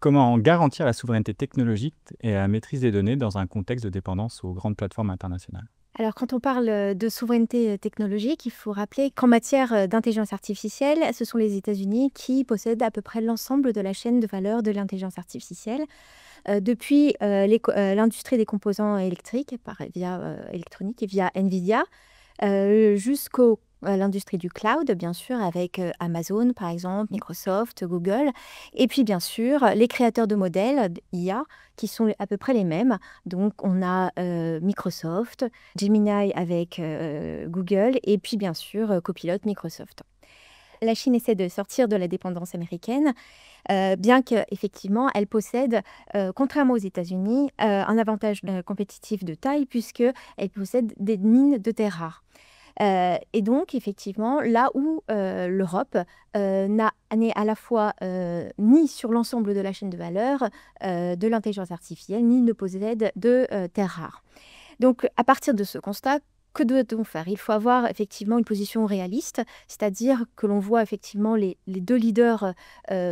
Comment garantir la souveraineté technologique et la maîtrise des données dans un contexte de dépendance aux grandes plateformes internationales? Alors, quand on parle de souveraineté technologique, il faut rappeler qu'en matière d'intelligence artificielle, ce sont les États-Unis qui possèdent à peu près l'ensemble de la chaîne de valeur de l'intelligence artificielle. Depuis l'industrie des composants électriques, électroniques et via NVIDIA, jusqu'au l'industrie du cloud, bien sûr, avec Amazon, par exemple, Microsoft, Google. Et puis, bien sûr, les créateurs de modèles IA, qui sont à peu près les mêmes. Donc, on a Microsoft, Gemini avec Google, et puis, bien sûr, Copilot Microsoft. La Chine essaie de sortir de la dépendance américaine, bien qu'effectivement, elle possède, contrairement aux États-Unis, un avantage compétitif de taille, puisqu'elle possède des mines de terres rares. Et donc, effectivement, là où l'Europe n'est à la fois ni sur l'ensemble de la chaîne de valeur de l'intelligence artificielle, ni ne possède de terres rares. Donc, à partir de ce constat, que doit-on faire? Il faut avoir effectivement une position réaliste, c'est-à-dire que l'on voit effectivement les deux leaders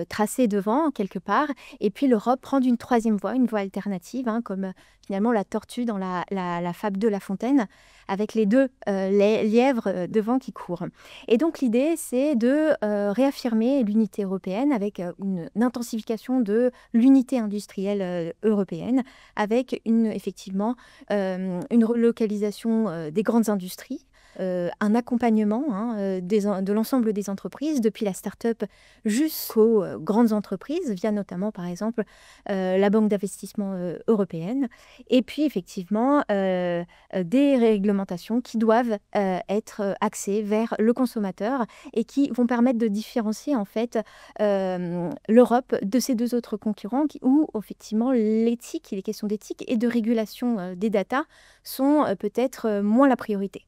tracés devant, quelque part, et puis l'Europe prendre une troisième voie, une voie alternative, hein, comme finalement la tortue dans la fable de La Fontaine, avec les deux lièvres devant qui courent. Et donc l'idée, c'est de réaffirmer l'unité européenne avec une intensification de l'unité industrielle européenne, avec effectivement une relocalisation des grandes industries, un accompagnement de l'ensemble des entreprises, depuis la start-up jusqu'aux grandes entreprises, via notamment, par exemple, la Banque d'investissement européenne. Et puis, effectivement, des réglementations qui doivent être axées vers le consommateur et qui vont permettre de différencier, en fait, l'Europe de ces deux autres concurrents où, effectivement, l'éthique, les questions d'éthique et de régulation des data sont peut-être moins la priorité.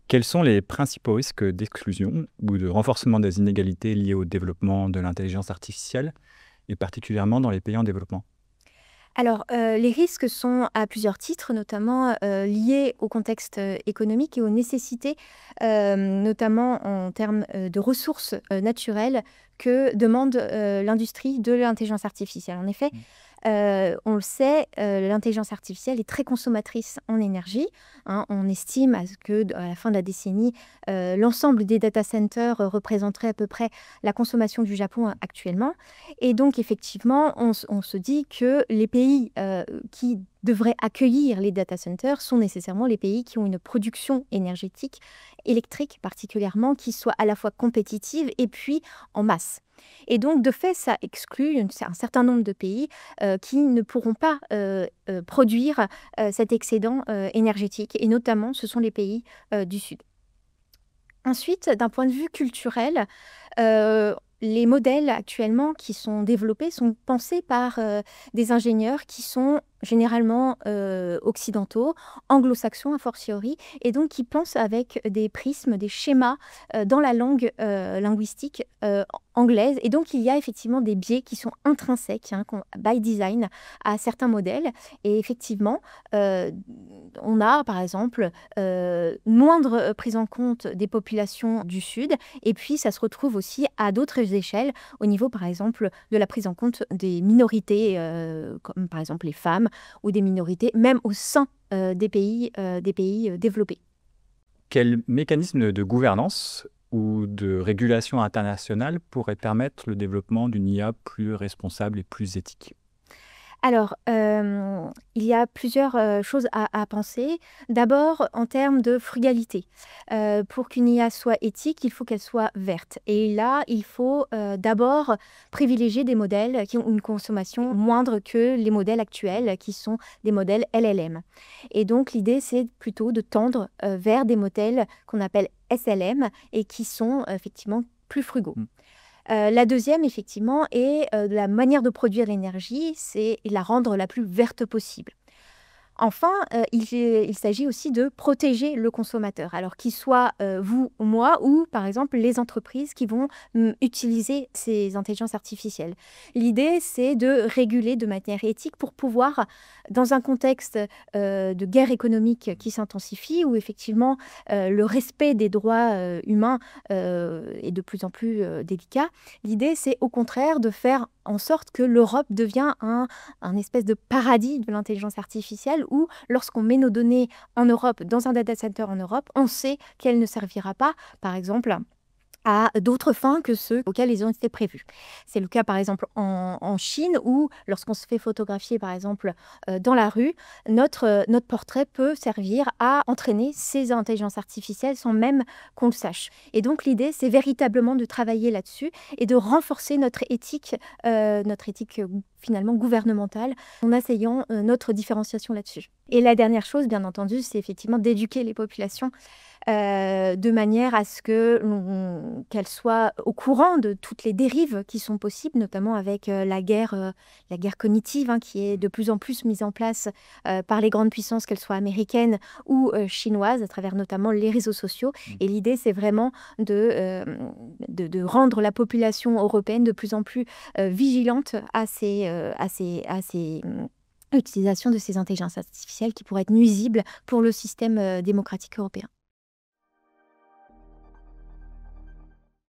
Quels sont les principaux risques d'exclusion ou de renforcement des inégalités liés au développement de l'intelligence artificielle, et particulièrement dans les pays en développement? Alors, les risques sont à plusieurs titres, notamment liés au contexte économique et aux nécessités, notamment en termes de ressources naturelles que demande l'industrie de l'intelligence artificielle. En effet, on le sait, l'intelligence artificielle est très consommatrice en énergie, hein. On estime qu'à la fin de la décennie, l'ensemble des data centers représenterait à peu près la consommation du Japon actuellement. Et donc, effectivement, on se dit que les pays qui devraient accueillir les data centers sont nécessairement les pays qui ont une production énergétique, électrique particulièrement, qui soit à la fois compétitive et puis en masse. Et donc, de fait, ça exclut un certain nombre de pays qui ne pourront pas produire cet excédent énergétique. Et notamment, ce sont les pays du Sud. Ensuite, d'un point de vue culturel, les modèles actuellement qui sont développés sont pensés par des ingénieurs qui sont généralement occidentaux, anglo-saxons a fortiori, et donc qui pensent avec des prismes, des schémas dans la langue linguistique anglaise. Et donc il y a effectivement des biais qui sont intrinsèques, hein, by design, à certains modèles. Et effectivement, on a par exemple moindre prise en compte des populations du Sud, et puis ça se retrouve aussi à d'autres échelles, au niveau par exemple de la prise en compte des minorités, comme par exemple les femmes, ou des minorités, même au sein des pays développés. Quels mécanismes de gouvernance ou de régulation internationale pourraient permettre le développement d'une IA plus responsable et plus éthique? Alors, il y a plusieurs choses à penser. D'abord, en termes de frugalité. Pour qu'une IA soit éthique, il faut qu'elle soit verte. Et là, il faut d'abord privilégier des modèles qui ont une consommation moindre que les modèles actuels, qui sont des modèles LLM. Et donc, l'idée, c'est plutôt de tendre vers des modèles qu'on appelle SLM et qui sont effectivement plus frugaux. La deuxième, effectivement, est la manière de produire l'énergie, c'est la rendre la plus verte possible. Enfin, il s'agit aussi de protéger le consommateur, alors qu'il soit vous ou moi, ou par exemple les entreprises qui vont utiliser ces intelligences artificielles. L'idée, c'est de réguler de manière éthique pour pouvoir, dans un contexte de guerre économique qui s'intensifie, où effectivement le respect des droits humains est de plus en plus délicat, l'idée, c'est au contraire de faire en sorte que l'Europe devient un espèce de paradis de l'intelligence artificielle où, lorsqu'on met nos données en Europe, dans un data center en Europe, on sait qu'elle ne servira pas, par exemple, à d'autres fins que ceux auxquels ils ont été prévus. C'est le cas par exemple en Chine où lorsqu'on se fait photographier par exemple dans la rue, notre portrait peut servir à entraîner ces intelligences artificielles sans même qu'on le sache. Et donc l'idée c'est véritablement de travailler là-dessus et de renforcer notre éthique finalement gouvernementale en essayant notre différenciation là-dessus. Et la dernière chose bien entendu c'est effectivement d'éduquer les populations de manière à ce qu'elles soient au courant de toutes les dérives qui sont possibles, notamment avec la guerre cognitive qui est de plus en plus mise en place par les grandes puissances, qu'elles soient américaines ou chinoises, à travers notamment les réseaux sociaux. Et l'idée, c'est vraiment de rendre la population européenne de plus en plus vigilante à l'utilisation de ces intelligences artificielles qui pourraient être nuisibles pour le système démocratique européen.